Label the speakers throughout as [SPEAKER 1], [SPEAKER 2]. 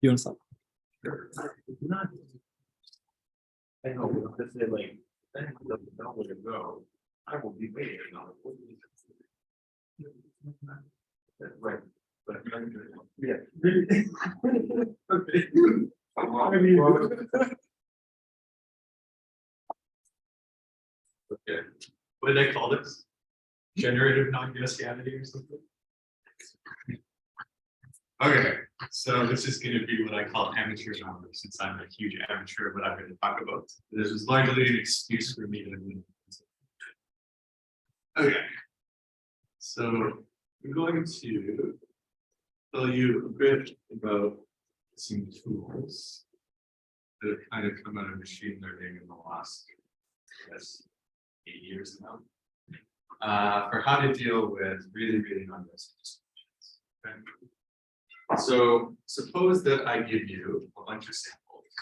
[SPEAKER 1] You want to stop?
[SPEAKER 2] I know, but if they like, then doesn't know where to go, I will be waiting. That's right. But yeah. Okay. Okay. What did I call this? Generative NonGaussianity or something? Okay, so this is going to be what I call amateur hour, since I'm a huge amateur of what I'm going to talk about. This is largely an excuse for me to. Okay, so I'm going to tell you a bit about some tools that have kind of come out of machine learning in the last, I guess, 8 years now, for how to deal with really, really non-guessing distributions. Okay? So suppose that I give you a bunch of samples,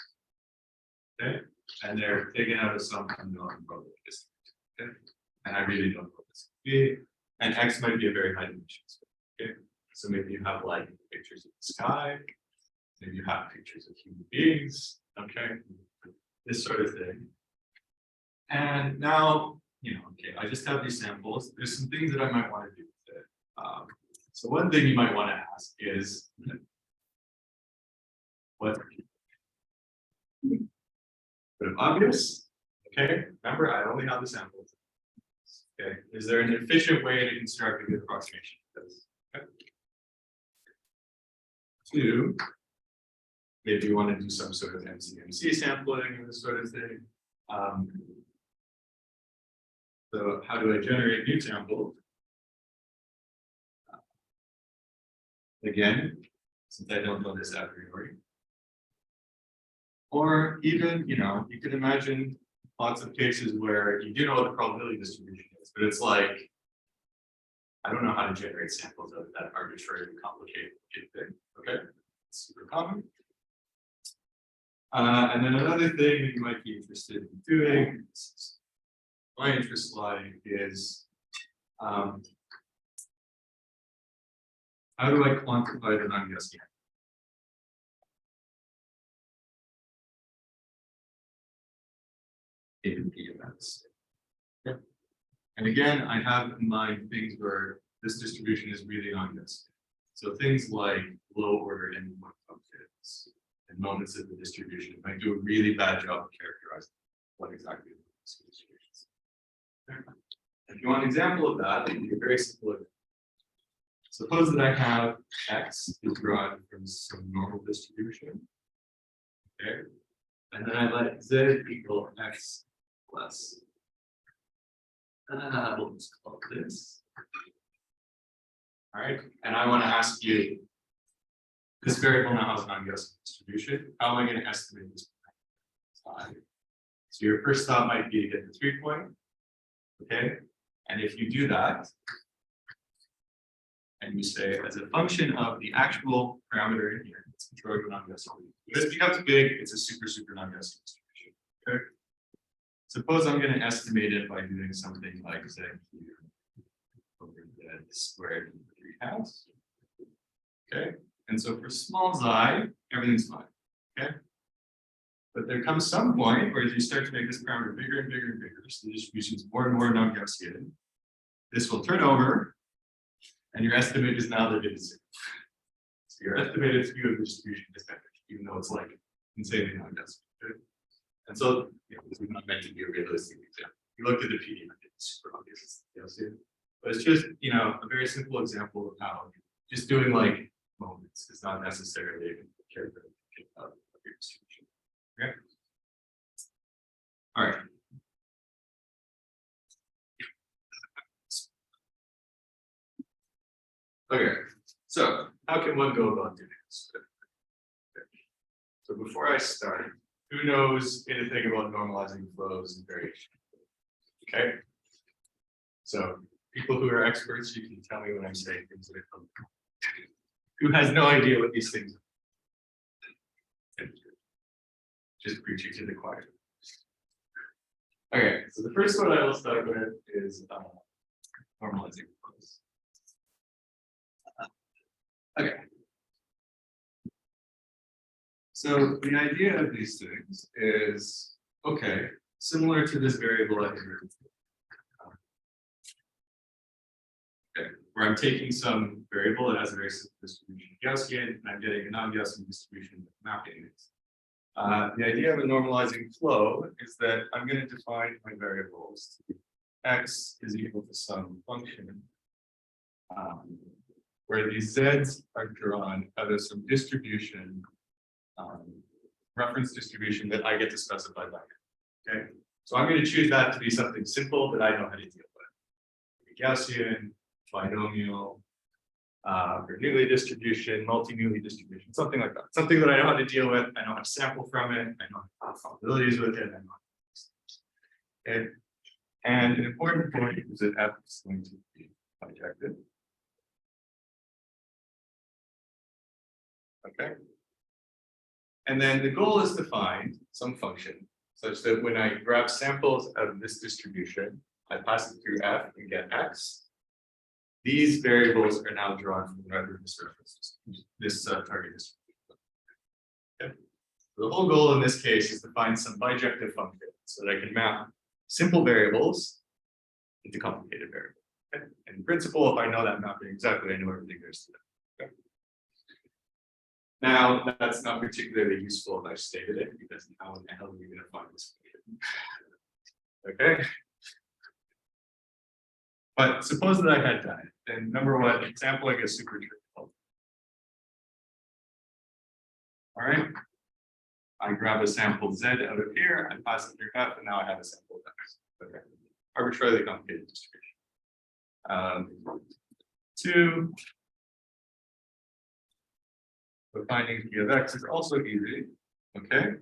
[SPEAKER 2] okay, and they're taken out of some unknown probability distribution, okay, and I really don't know what this could be, and X might be a very high dimension space, okay. So maybe you have like pictures of the sky, maybe you have pictures of human beings, okay, this sort of thing. And now, okay, I just have these samples. There's some things that I might want to do with it. So one thing you might want to ask is, what? But obvious, okay. Remember, I only have the samples. Okay, is there an efficient way to construct a good approximation of this? Okay. 2, maybe you want to do some sort of MCMC sampling and this sort of thing. So how do I generate new samples? Again, since I don't know this a priori. Or even, you can imagine lots of cases where you do know what the probability distribution is, but it's like, I don't know how to generate samples of that arbitrarily complicated thing. Okay, it's super common. And then another thing that you might be interested in doing, my interest lie is, how do I quantify the non-Gaussian? In P events. Okay. And again, I have in mind things where this distribution is really non-Gaussian. So things like low order endpoint functions and moments of the distribution might do a really bad job of characterizing what exactly this distribution is. Okay. If you want an example of that, it would be a very simple example. Suppose that I have X is derived from some normal distribution, okay, and then I let Z equal X plus, we'll just call it this. All right, and I want to ask you, this variable now has a non-Gaussian distribution. How am I going to estimate this? So your first thought might be to get the 3-point, okay, and if you do that, and you say, as a function of the actual parameter in here, it's controlled with non-Gaussian. When this becomes big, it's a super, super non-Gaussian distribution. Okay. Suppose I'm going to estimate it by doing something like Z over Z squared 3/2. Okay. And so for small xi, everything's fine. Okay. But there comes some point where as you start to make this parameter bigger and bigger and bigger, so the distribution is more and more non-Gaussian, this will turn over. And your estimate is now the distribution. So your estimated skew of the distribution is better, even though it's like insanely non-Gaussian. Okay? And so this is not meant to be a realistic example. You looked at the PDF, it's super obvious it's Gaussian. But it's just a very simple example of how just doing like moments is not necessarily a characteristic of your distribution. Okay. All right. Okay, so how can one go about doing this? Okay. So before I start, who knows anything about normalizing flows and variation? Okay, so people who are experts, you can tell me when I'm saying things that I don't know. Who has no idea what these things are? Just preaching to the choir. Okay, so the first one I will start with is normalizing flows. Okay. So the idea of these things is, okay, similar to this variable I inherited. Okay, where I'm taking some variable that has a very simple distribution Gaussian, and I'm getting a non-Gaussian distribution with mapping it. The idea of a normalizing flow is that I'm going to define my variables. X is equal to some function, where these z's are drawn out of some distribution, reference distribution that I get to specify by it. Okay, so I'm going to choose that to be something simple that I know how to deal with. Gaussian, binomial, Bernoulli distribution, multi-Bernoulli distribution, something like that. Something that I know how to deal with. I know how to sample from it. I know how to have probabilities with it. I know. Okay. And an important point is that F is going to be bijected. Okay. And then the goal is to find some function such that when I grab samples of this distribution, I pass it through F and get X. These variables are now drawn from whatever this reference, this target distribution. Okay. The whole goal in this case is to find some bijective function so that I can map simple variables into complicated variables. Okay. In principle, if I know that mapping exactly, I know everything there is to that. Okay. Now, that's not particularly useful if I stated it, because how in the hell are we going to find this function? Okay. But suppose that I had done it, then number one, sampling is super tricky. All right. I grab a sample Z out of here, I pass it through F, and now I have a sample of X. Okay. Arbitrarily complicated distribution. Two. The finding P of X is also easy. Okay.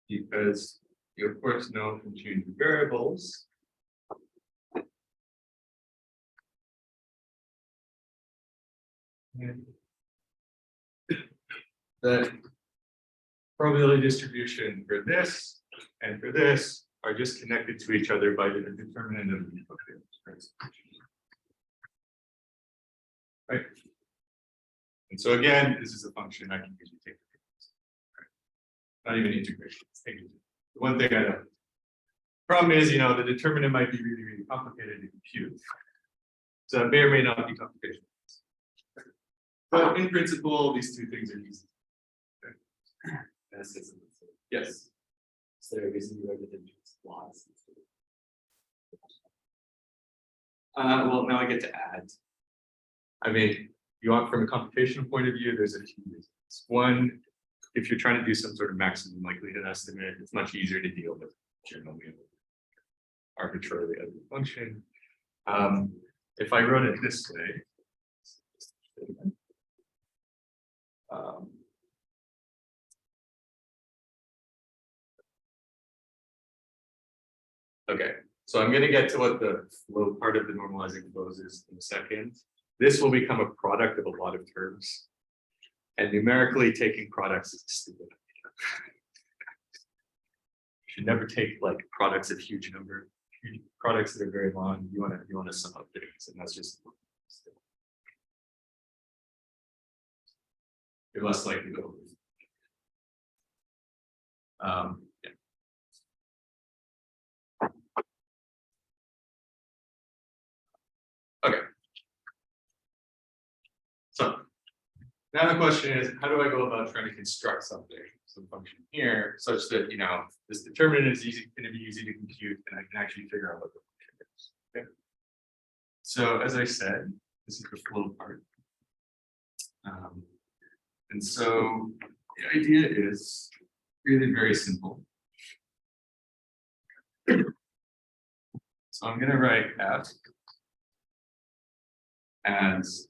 [SPEAKER 2] Because you of course know from changing variables. The probability distribution for this and for this are just connected to each other by the determinant of the equation. Right. And so again, this is a function I can usually take. Not even integration. The one thing I know. Problem is, you know, the determinant might be really, really complicated to compute. So it may or may not be computational. But in principle, these two things are easy. Okay. Yes.
[SPEAKER 1] Is there a reason you wrote it in lots?
[SPEAKER 2] Well, now I get to add. I mean, you want from a computational point of view, there's a few reasons. One, if you're trying to do some sort of maximum likelihood estimate, it's much easier to deal with generally arbitrarily as a function. If I wrote it this way, okay, so I'm going to get to what the flow part of the normalizing flows is in a second. This will become a product of a lot of terms. And numerically taking products is stupid. You should never take like products of huge number, products that are very long. You want to sum up things, and that's just you're less likely to over. Yeah. Okay. So now the question is, how do I go about trying to construct something, some function here, such that you know this determinant is going to be easy to compute, and I can actually figure out what the function is. Okay. So as I said, this is the flow part, and so the idea is really very simple. So I'm going to write F as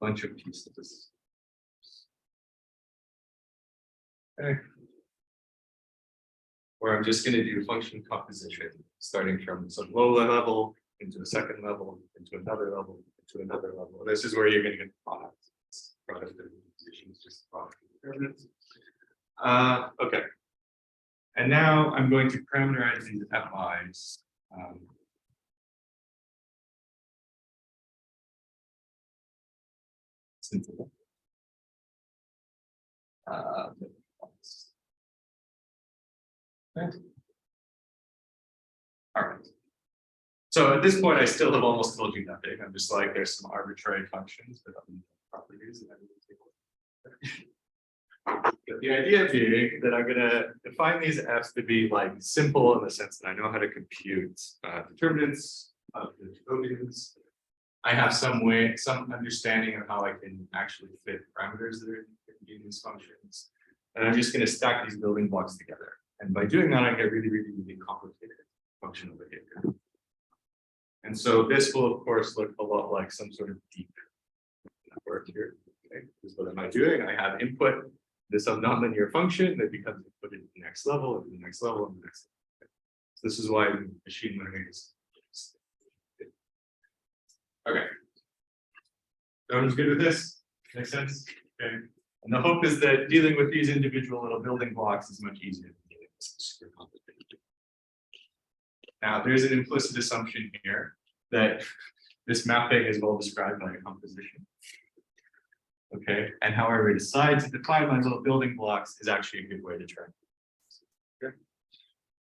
[SPEAKER 2] a bunch of pieces. Okay. Where I'm just going to do function composition, starting from some low level into a second level, into another level, into another level. And this is where you're going to get the product. Product of position is just product of determinants. Okay. And now I'm going to parameterize these FIs simple. Okay. All right. So at this point, I still have almost told you nothing. I'm just like, there's some arbitrary functions that I'm properties that I'm going to take. But the idea being that I'm going to define these f's to be like simple in the sense that I know how to compute determinants of the Jacobians. I have some understanding of how I can actually fit parameters that are in these functions. And I'm just going to stack these building blocks together. And by doing that, I get really, really, really complicated functional behavior. And so this will, of course, look a lot like some sort of deep network here. Okay, because what am I doing? I have input this nonlinear function that becomes input into the next level, and the next level, and the next level. Okay. So this is why machine learning is. Okay. Everyone's good with this? Makes sense? Okay. And the hope is that dealing with these individual little building blocks is much easier than dealing with super complicated. Now, there's an implicit assumption here that this mapping is well described by a composition. Okay, and however I decide to define my little building blocks is actually a good way to try. Okay.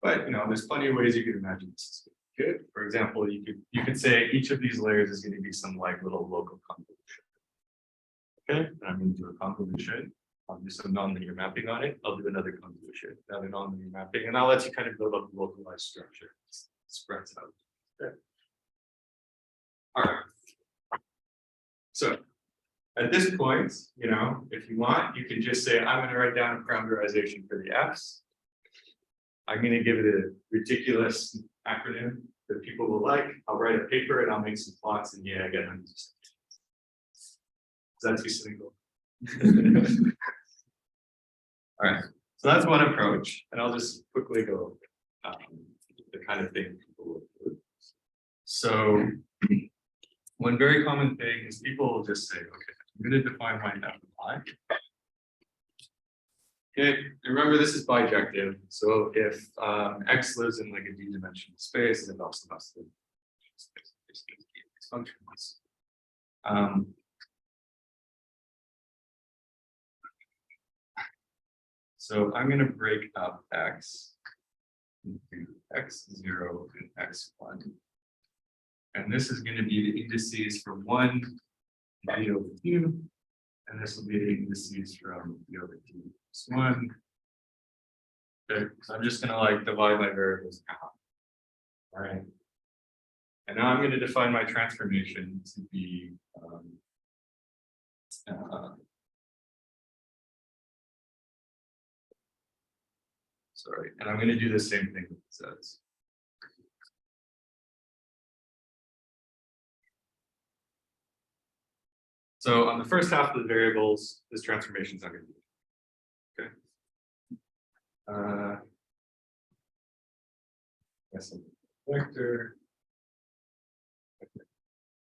[SPEAKER 2] But there's plenty of ways you could imagine this is good. For example, you could say each of these layers is going to be some like little local convolution. Okay, and I'm going to do a convolution. I'll do some nonlinear mapping on it. I'll do another convolution, another nonlinear mapping, and I'll let you kind of build up a localized structure. It spreads out. Okay. All right. So at this point, if you want, you can just say, I'm going to write down a parameterization for the F's. I'm going to give it a ridiculous acronym that people will like. I'll write a paper and I'll make some plots, and yeah, I get hundreds. Is that too cynical? All right. So that's one approach, and I'll just quickly go over the kind of thing people will do. So one very common thing is people will just say, okay, I'm going to define my F of I. Okay, remember this is bijective. So if X lives in like a d-dimensional space, it also has to these functions. So I'm going to break up X into X0 and X1. And this is going to be the indices from 1 to b over 2. And this will be the indices from b over 2 plus 1. Okay, so I'm just going to like divide my variables out. All right. And now I'm going to define my transformation to be sorry, and I'm going to do the same thing with Z's. So on the first half of the variables, this transformation is not going to be okay. Yes, vector. Okay.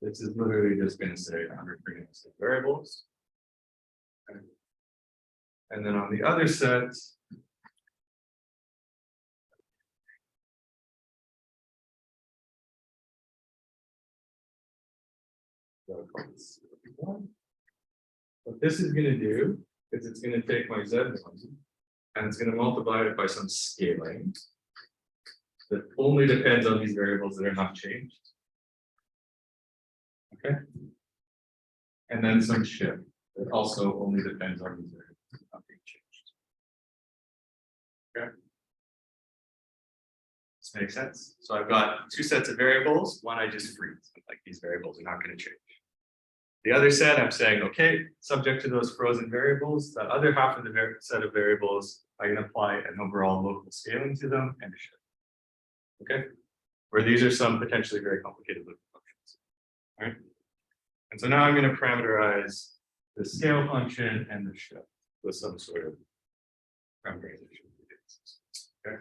[SPEAKER 2] This is literally just going to say I'm returning some variables. Okay. And then on the other set, what this is going to do is it's going to take my Z1 and it's going to multiply it by some scaling that only depends on these variables that are not changed. Okay. And then some shift that also only depends on these variables that are not being changed. Okay. This makes sense. So I've got two sets of variables. One I just freeze, like these variables are not going to change. The other set, I'm saying, okay, subject to those frozen variables, the other half of the set of variables, I can apply an overall local scaling to them and a shift. Okay, where these are some potentially very complicated looking functions. All right. And so now I'm going to parameterize the scale function and the shift with some sort of parameterization. Okay.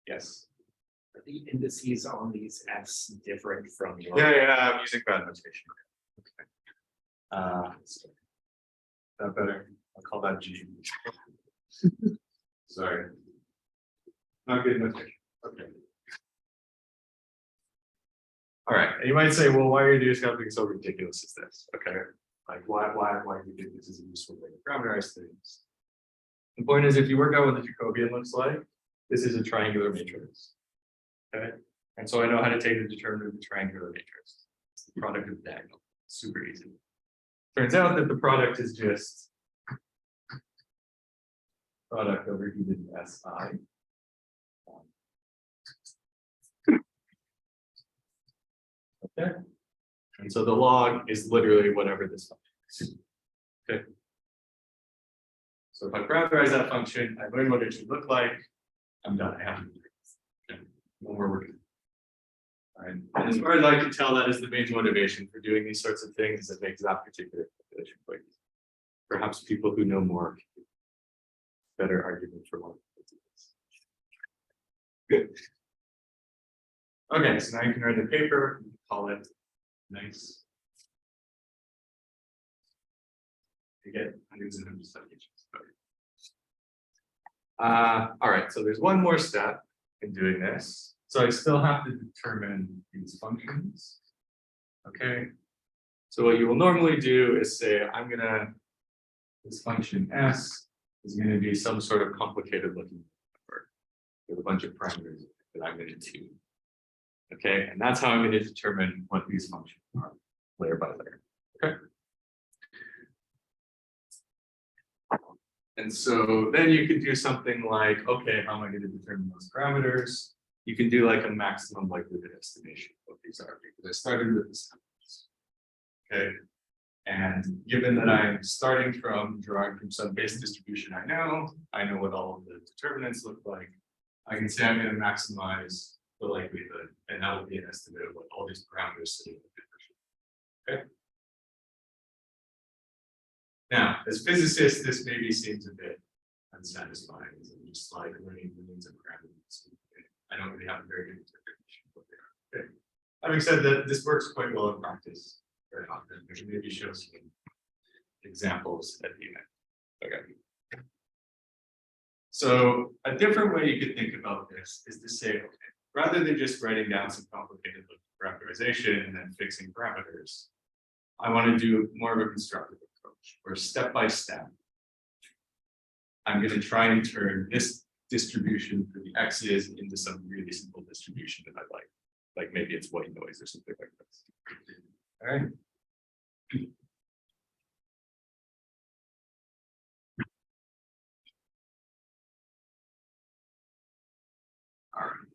[SPEAKER 2] Yes.
[SPEAKER 1] Are the indices on these F's different from your?
[SPEAKER 2] Yeah, I'm using bad notation. Okay. That better? I'll call that G. Sorry. Not good notation. Okay. All right. And you might say, well, why are you doing something so ridiculous as this? Okay. Like why do you think this is a useful way to parameterize things? The point is, if you work out what the Jacobian looks like, this is a triangular matrix. Okay, and so I know how to take the determinant of the triangular matrix. It's the product of the diagonal. Super easy. Turns out that the product is just product over heated SI. Okay. And so the log is literally whatever this function is. Okay. So if I parameterize that function, I learn what it should look like. I'm done. I have to do it. Okay. No more working. All right. And as far as I can tell, that is the main motivation for doing these sorts of things that makes that particular calculation quite easy. Perhaps people who know more can do better argument for one. Good. Okay, so now you can write a paper, call it nice. You get hundreds and hundreds of citations. All right, so there's one more step in doing this. So I still have to determine these functions. Okay. So what you will normally do is say, this function S is going to be some sort of complicated looking number with a bunch of parameters that I'm going to tune. Okay, and that's how I'm going to determine what these functions are, layer by layer. Okay. And so then you can do something like, okay, how am I going to determine those parameters? You can do like a maximum likelihood estimation of what these are, because I started with this. Okay. And given that I'm starting from drawing from some base distribution I know what all of the determinants look like. I can say I'm going to maximize the likelihood, and that will be an estimate of what all these parameters sitting in the differential. Okay. Now, as physicists, this maybe seems a bit unsatisfying. I'm just like learning millions of parameters. I don't really have a very good interpretation of what they are. Okay. Having said that, this works quite well in practice very often. I should maybe show some examples at the end. Okay. So a different way you could think about this is to say, okay, rather than just writing down some complicated parameterization and then fixing parameters, I want to do more of a constructive approach, where step by step, I'm going to try and turn this distribution for the x's into some really simple distribution that I like. Like maybe it's white noise or something like this. All right. All right.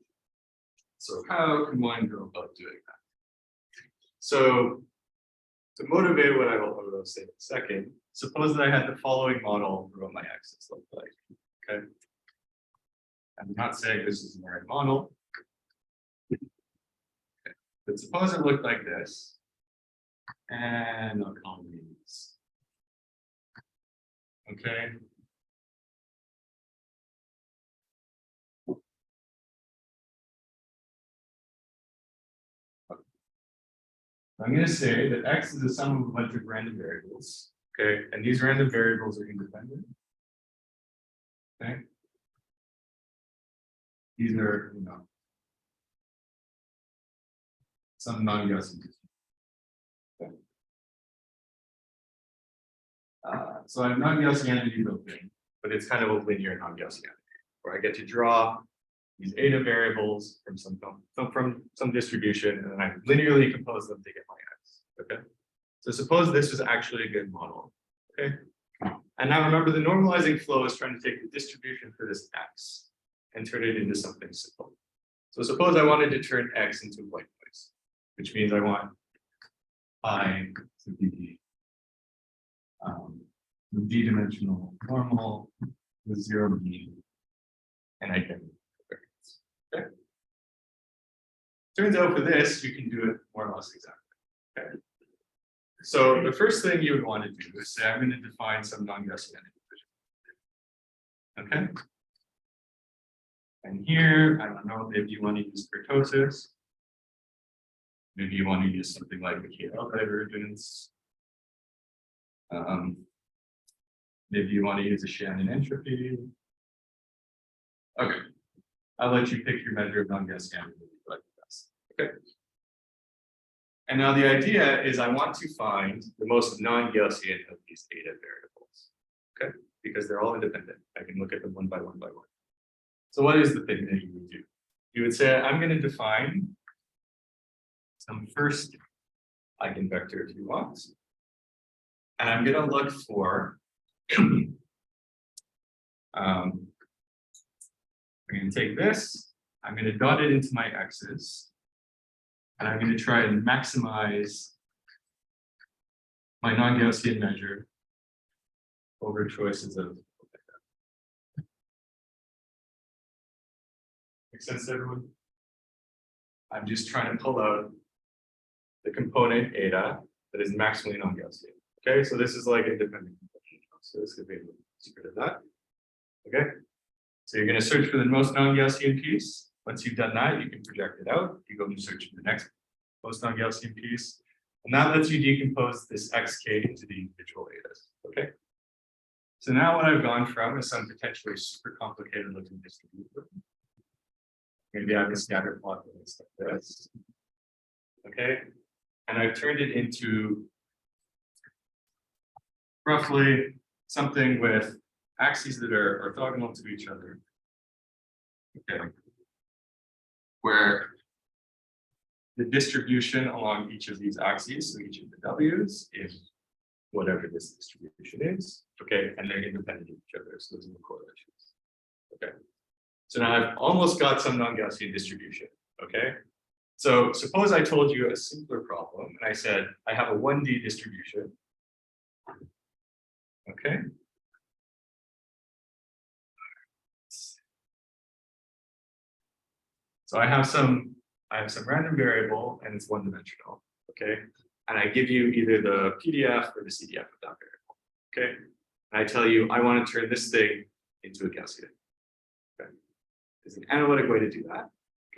[SPEAKER 2] So how can one go about doing that? So to motivate what I will say in a second, suppose that I had the following model for what my axis looked like. Okay. I'm not saying this is the right model. Okay. But suppose it looked like this. And I'll call these. Okay. I'm going to say that x is the sum of a bunch of random variables. Okay, and these random variables are independent. Okay. These are, some non-Gaussian. Okay. So I have non-Gaussianity built in, but it's kind of a linear non-Gaussianity, where I get to draw these eta variables from some distribution, and then I linearly compose them to get my x. Okay. So suppose this was actually a good model. Okay. And now remember, the normalizing flow is trying to take the distribution for this x and turn it into something simple. So suppose I wanted to turn x into white noise, which means I want I to be d-dimensional normal with zero mean, and I can. Okay. Turns out for this, you can do it more or less exactly. Okay. So the first thing you would want to do is say, I'm going to define some non-Gaussianity. Okay. And here, I don't know, maybe you want to use kurtosis. Maybe you want to use something like the KL divergence. Maybe you want to use a Shannon entropy. Okay. I'll let you pick your measure of non-Gaussianity like this. Okay. And now the idea is I want to find the most non-Gaussian of these eta variables. Okay, because they're all independent. I can look at them one by one by one. So what is the thing that you would do? You would say, I'm going to define some first eigenvector if you want. And I'm going to look for I'm going to take this, I'm going to dot it into my x's, and I'm going to try and maximize my non-Gaussian measure over choices of. Make sense to everyone? I'm just trying to pull out the component eta that is maximally non-Gaussian. Okay, so this is like a dependent component. So this could be a little secret of that. Okay, so you're going to search for the most non-Gaussian piece. Once you've done that, you can project it out. You go and search for the next most non-Gaussian piece. And that lets you decompose this xk into the individual etas. Okay. So now what I've gone from is some potentially super complicated looking distribution. Maybe I have a scatter plot that looks like this. Okay. And I've turned it into roughly something with axes that are orthogonal to each other. Okay. Where the distribution along each of these axes, so each of the W's, is whatever this distribution is. Okay, and they're independent of each other, so there's no correlations. Okay. So now I've almost got some non-Gaussian distribution. Okay. So suppose I told you a simpler problem, and I said I have a 1D distribution. Okay. So I have some random variable and it's one-dimensional. Okay. And I give you either the PDF or the CDF of that variable. Okay. And I tell you I want to turn this thing into a Gaussian. Okay. There's an analytic way to do that.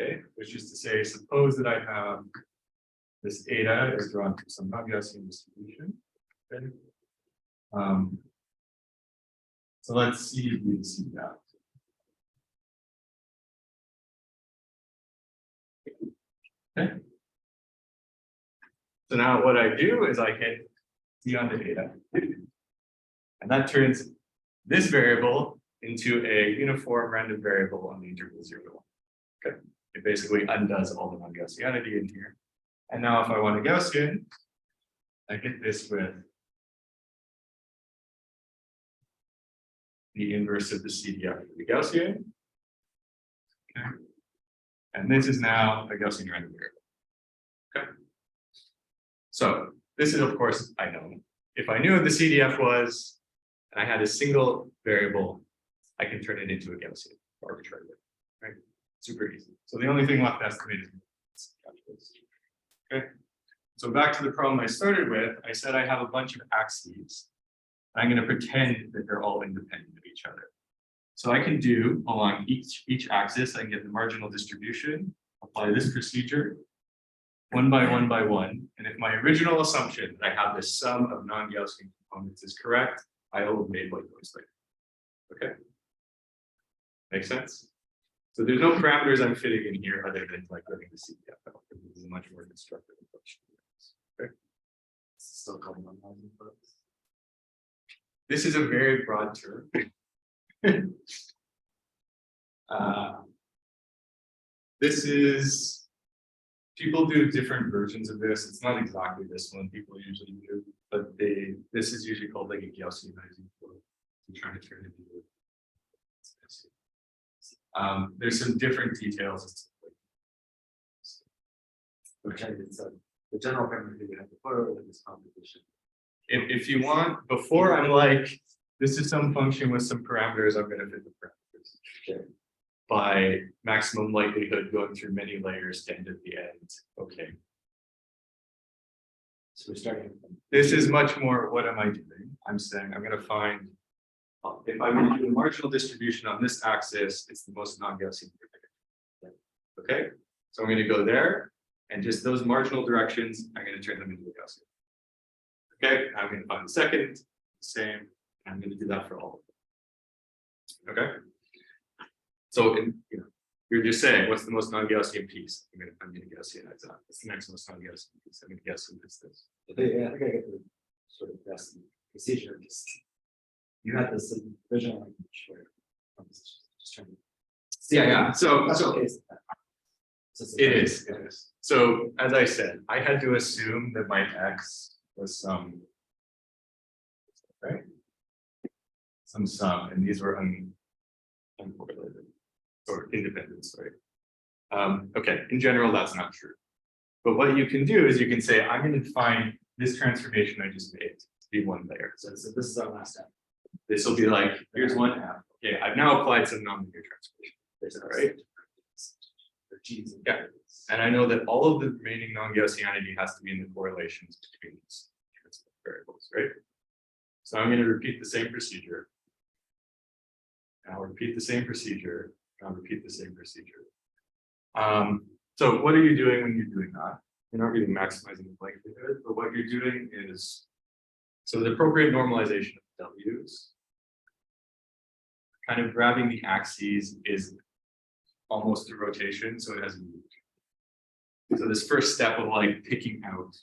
[SPEAKER 2] Okay, which is to say, suppose that I have this eta is drawn to some non-Gaussian distribution. Okay. So let's see if we can see that. Okay. So now what I do is I hit D on the eta, and that turns this variable into a uniform random variable on the interval 0 to 1. Okay. It basically undoes all the non-Gaussianity in here. And now if I want a Gaussian, I get this with the inverse of the CDF for the Gaussian. Okay. And this is now a Gaussian random variable. Okay. So this is, of course, I know. If I knew what the CDF was, and I had a single variable, I can turn it into a Gaussian arbitrarily. Right? Super easy. So the only thing left to estimate is calculus. Okay. So back to the problem I started with, I said I have a bunch of axes. I'm going to pretend that they're all independent of each other. So I can do along each axis, I can get the marginal distribution, apply this procedure, one by one. And if my original assumption that I have this sum of non-Gaussian components is correct, I will have made like noise later. Okay. Make sense? So there's no parameters I'm fitting in here other than like letting the CDF out. This is a much more constructive approach. Okay.
[SPEAKER 1] Still called normalizing folks.
[SPEAKER 2] This is a very broad term. This is, people do different versions of this. It's not exactly this one people usually do, but this is usually called like a Gaussianizing flow. I'm trying to turn it into. There's some different details.
[SPEAKER 1] Okay, so the general parameter you have to put over this composition.
[SPEAKER 2] If you want, before I'm like, this is some function with some parameters, I'm going to fit the parameters. Okay. By maximum likelihood going through many layers to end at the end. Okay.
[SPEAKER 1] So we're starting.
[SPEAKER 2] This is much more, what am I doing? I'm saying I'm going to find, if I'm going to do a marginal distribution on this axis, it's the most non-Gaussian. Okay. So I'm going to go there, and just those marginal directions, I'm going to turn them into a Gaussian. Okay, I'm going to find the second, the same, and I'm going to do that for all of them. Okay. So you're just saying, what's the most non-Gaussian piece? I'm gonna Gaussianize that. What's the next most non-Gaussian piece? I'm gonna Gaussian this.
[SPEAKER 1] I think I get the sort of best procedure, just you had this original language where I was just trying to.
[SPEAKER 2] Yeah. So
[SPEAKER 1] Okay.
[SPEAKER 2] it is. So as I said, I had to assume that my x was some, right? Some sum, and these were uncorrelated or independent, sorry. Okay, in general, that's not true. But what you can do is you can say, I'm going to define this transformation I just made to be one layer.
[SPEAKER 1] So this is our last step.
[SPEAKER 2] This will be like, here's one half. Okay, I've now applied some nonlinear transformation. Right? Yeah. And I know that all of the remaining non-Gaussianity has to be in the correlations between these variables, right? So I'm going to repeat the same procedure. And I'll repeat the same procedure. And I'll repeat the same procedure. So what are you doing when you're doing that? You're not really maximizing the likelihood, but what you're doing is, so the appropriate normalization of W's, kind of grabbing the axes is almost a rotation, so it has moved. So this first step of like picking out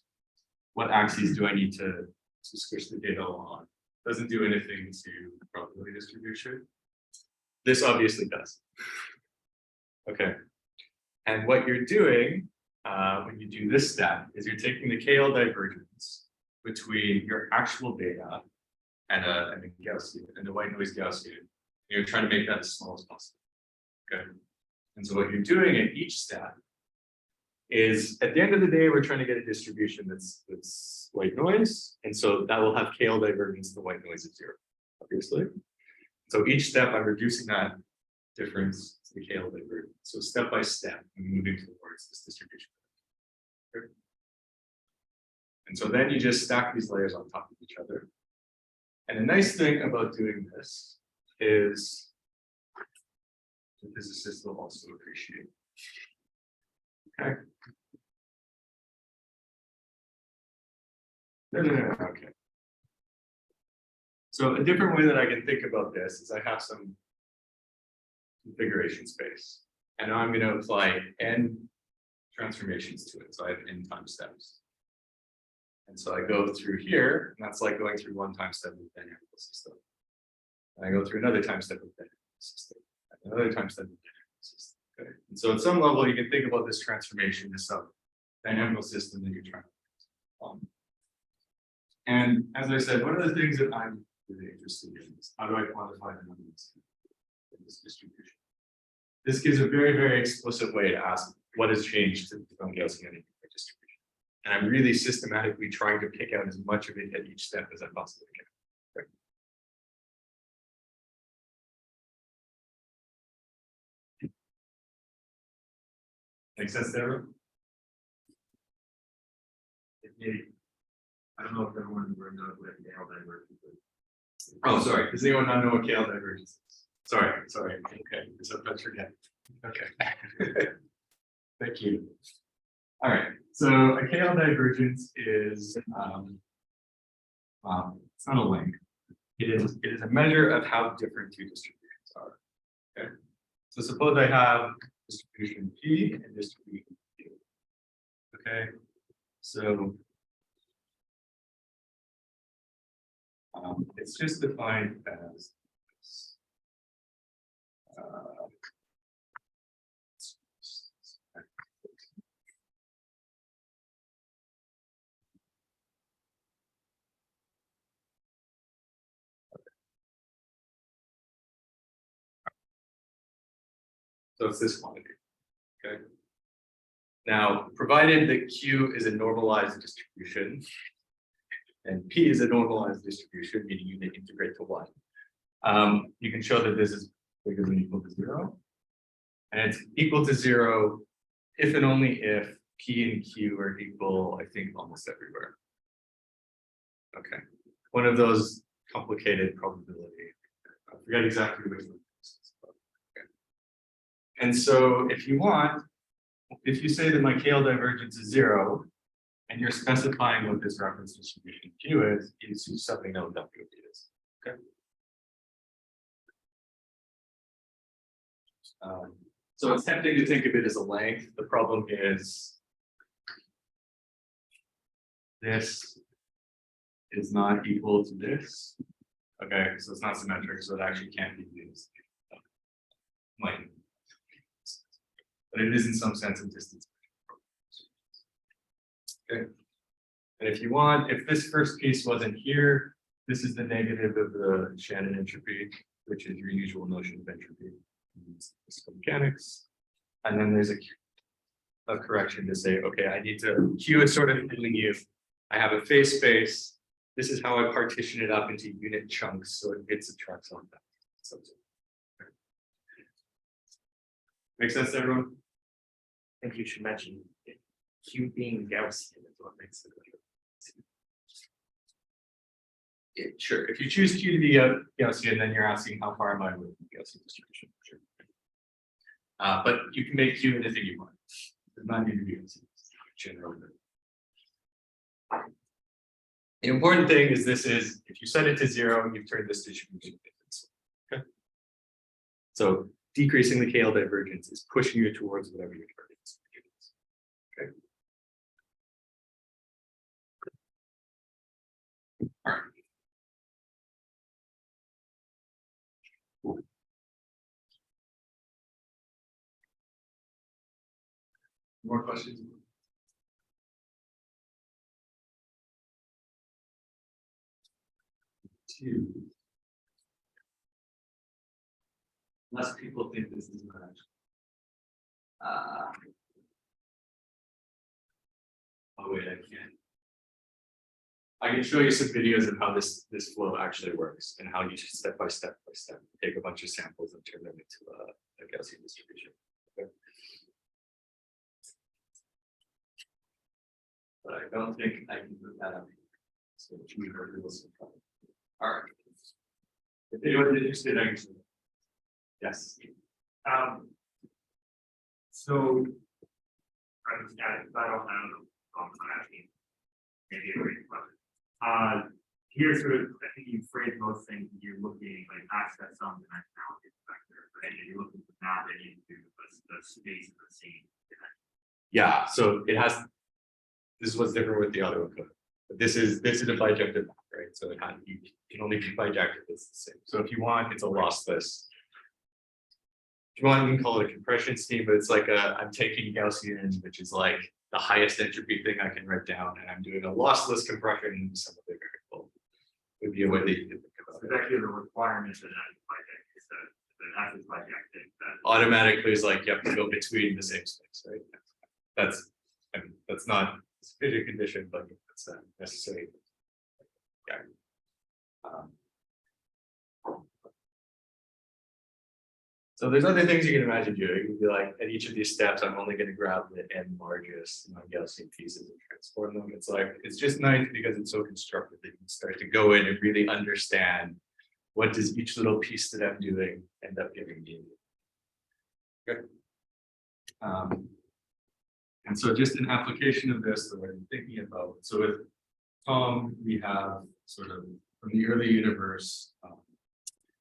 [SPEAKER 2] what axes do I need to squish the data along doesn't do anything to probability distribution. This obviously does. Okay. And what you're doing when you do this step is you're taking the KL divergence between your actual data and a Gaussian and the white noise Gaussian. You're trying to make that as small as possible. Okay. And so what you're doing at each step is, at the end of the day, we're trying to get a distribution that's white noise. And so that will have KL divergence, the white noise of 0, obviously. So each step, I'm reducing that difference to the KL divergence. So step by step, I'm moving towards this distribution. Okay. And so then you just stack these layers on top of each other. And the nice thing about doing this is, the physicists will also appreciate. Okay. No. Okay. So a different way that I can think about this is I have some configuration space, and now I'm going to apply n transformations to it. So I have n time steps. And so I go through here, and that's like going through one time step of the dynamical system. And I go through another time step of the dynamical system. Another time step of the dynamical system. Okay. And so at some level, you can think about this transformation as some dynamical system that you're trying to and as I said, one of the things that I'm really interested in is how do I quantify the numbers in this distribution? This gives a very, very explicit way to ask what has changed to the non-Gaussian distribution. And I'm really systematically trying to pick out as much of it at each step as I possibly can. Right? Make sense there, everyone?
[SPEAKER 3] I don't know if everyone in the room knows what KL divergence is.
[SPEAKER 2] Oh, sorry. Does anyone not know what KL divergence is? Sorry. Okay, sometimes forget. Okay. Thank you. All right. So a KL divergence is it's not a length. It is a measure of how different two distributions are. Okay. So suppose I have distribution P and distribution Q. Okay. So it's just defined as so it's this quantity. Okay. Now, provided that Q is a normalized distribution, and P is a normalized distribution, meaning you can integrate to 1. You can show that this is bigger than or equal to 0. And it's equal to 0 if and only if P and Q are equal, I think, almost everywhere. Okay. One of those complicated probability. I forget exactly which one. Okay. And so if you want, if you say that my KL divergence is 0, and you're specifying what this reference distribution Q is you suddenly know what W is. Okay. So it's tempting to think of it as a length. The problem is this is not equal to this. Okay, so it's not symmetric, so it actually can't be used. Like, but it is in some sense a distance. Okay. And if you want, if this first piece wasn't here, this is the negative of the Shannon entropy, which is your usual notion of entropy in physical mechanics. And then there's a correction to say, okay, I need to, Q is sort of telling you, I have a phase space. This is how I partition it up into unit chunks, so it subtracts on that. So, make sense to everyone?
[SPEAKER 3] I think you should mention Q being Gaussian is what makes it.
[SPEAKER 2] Sure. If you choose Q to be Gaussian, then you're asking how far am I with the Gaussian distribution? Sure. But you can make Q anything you want. It does not need to be Gaussian. Generally. The important thing is this is, if you set it to 0, you've turned this distribution into this. Okay. So decreasing the KL divergence is pushing you towards whatever your target is. Okay. All right. More questions? Two. Less people think this is not. Oh wait, I can't. I can show you some videos of how this flow actually works and how you should step by step take a bunch of samples and turn them into a Gaussian distribution. Okay. But I don't think I can put that up. So all right. If anyone's interested, I can. Yes.
[SPEAKER 3] So I don't know. I'm asking. Maybe a great question. Here, sort of, I think you phrase most things. You're looking like access some dimensionality vector, right? And you're looking to map it into the space of the scene.
[SPEAKER 2] Yeah. So it has. This is what's different with the autoencoding. But this is a bijective map, right? So it you can only be bijective. It's the same. So if you want, it's a lossless. If you want, you can call it a compression scheme, but it's like I'm taking Gaussian, which is like the highest entropy thing I can write down, and I'm doing a lossless compression into some other variable. Would be a way that you can think about it.
[SPEAKER 3] It's actually the requirements that is that is bijective. That
[SPEAKER 2] Automatically is like you have to go between the same space, right? That's not a sufficient condition, but it's necessary. Yeah. So there's other things you can imagine doing. You'd be like, at each of these steps, I'm only going to grab the n largest non-Gaussian pieces and transform them. It's like, it's just nice because it's so constructed that you can start to go in and really understand what does each little piece that I'm doing end up giving me. Okay. And so just an application of this that I'm thinking about. So with Tom, we have sort of from the early universe,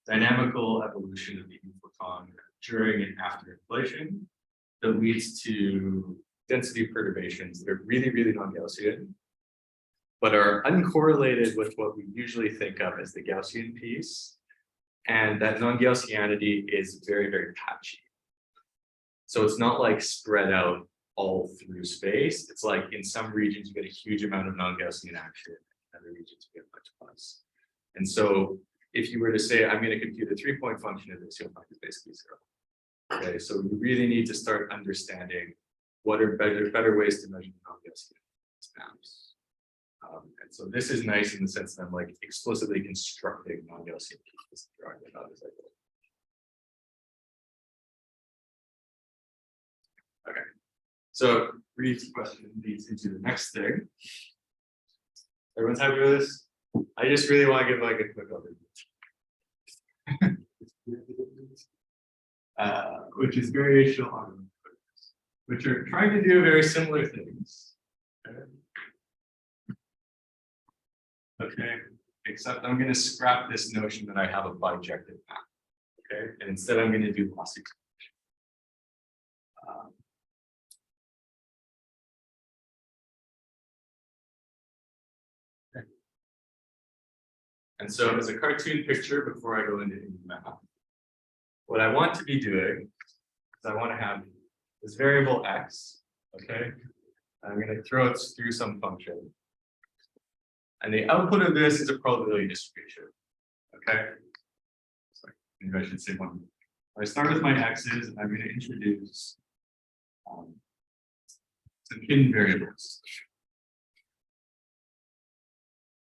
[SPEAKER 2] dynamical evolution of the photon during and after inflation that leads to density perturbations that are really, really non-Gaussian, but are uncorrelated with what we usually think of as the Gaussian piece. And that non-Gaussianity is very, very patchy. So it's not like spread out all through space. It's like in some regions, you get a huge amount of non-Gaussian action, in other regions, you get much less. And so if you were to say, I'm going to compute a 3-point function of this, you'll find it's basically 0. Okay, so you really need to start understanding what are better ways to measure non-Gaussian maps. And so this is nice in the sense that I'm like explicitly constructing non-Gaussian pieces, drawing them out as I go. Okay, so Reed's question leads into the next thing. Everyone's happy with this? I just really want to give like a quick overview. Which is variational autoencoders, which are trying to do very similar things. Okay, except I'm going to scrap this notion that I have a bijective map. Okay, and instead I'm going to do lossy. And so as a cartoon picture, before I go into math, what I want to be doing is I want to have this variable x, okay? I'm going to throw it through some function. And the output of this is a probability distribution, okay? Sorry, maybe I should say one. I start with my x's, and I'm going to introduce some hidden variables.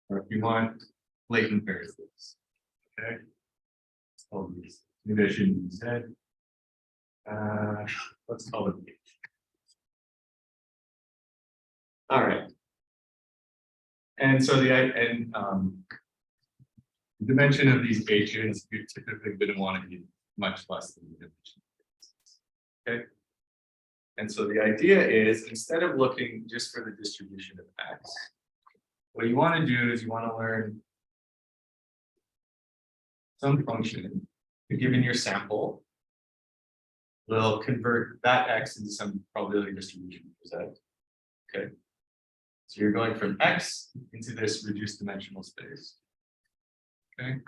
[SPEAKER 2] Or if you want, latent variables, okay? Let's call these, maybe I shouldn't use z. Let's call it h. All right. And so the dimension of these h's, you typically wouldn't want to be much less than the dimension. Okay. And so the idea is, instead of looking just for the distribution of x, what you want to do is you want to learn some function, given your sample, will convert that x into some probability distribution for z. Okay. So you're going from x into this reduced dimensional space. Okay.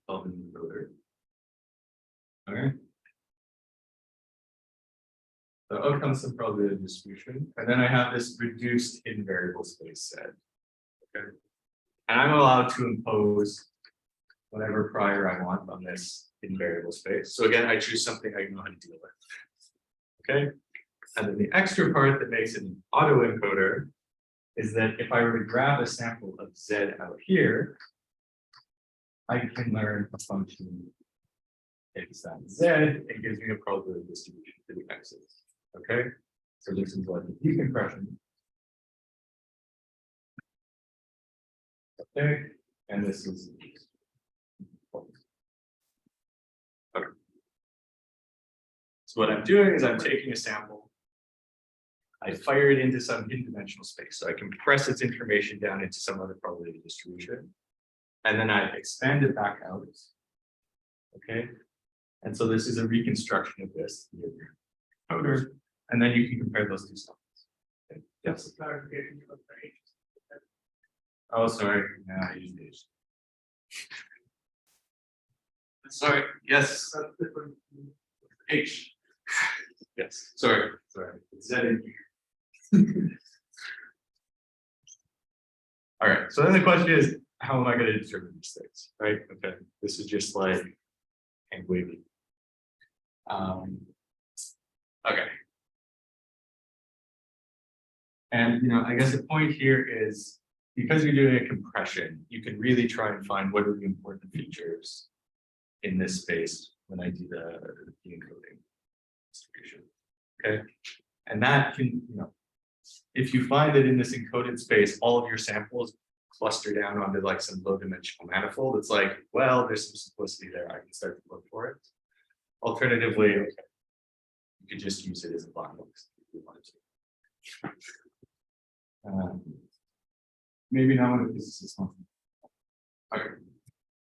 [SPEAKER 2] Call them encoder. Okay. So out comes some probability distribution, and then I have this reduced hidden variable space set. Okay. And I'm allowed to impose whatever prior I want on this hidden variable space. So again, I choose something I know how to deal with. Okay. And then the extra part that makes it an autoencoder is that if I were to grab a sample of z out here, I can learn a function x at z. It gives me a probability distribution for the x's. Okay. So this is like the decompression. Okay. And this is. Okay. So what I'm doing is I'm taking a sample. I fire it into some hidden dimensional space. So I compress its information down into some other probability distribution. And then I expand it back out. Okay. And so this is a reconstruction of this encoder. And then you can compare those two samples. Okay. Yes.
[SPEAKER 3] Clarification of the H.
[SPEAKER 2] Oh, sorry. No, I used H. Sorry. Yes.
[SPEAKER 3] That's different.
[SPEAKER 2] H. Yes. Sorry. Sorry. It's Z in here. All right. So then the question is, how am I going to determine these things? Right. Okay. This is just like hand wavy. Okay. And I guess the point here is, because you're doing a compression, you can really try and find what are the important features in this space when I do the encoding distribution. Okay. And that can, if you find that in this encoded space, all of your samples cluster down onto like some low dimensional manifold, it's like, well, there's some simplicity there. I can start to look for it. Alternatively, okay, you could just use it as a black box if you wanted to. Maybe not when a physicist wants to.
[SPEAKER 4] Okay.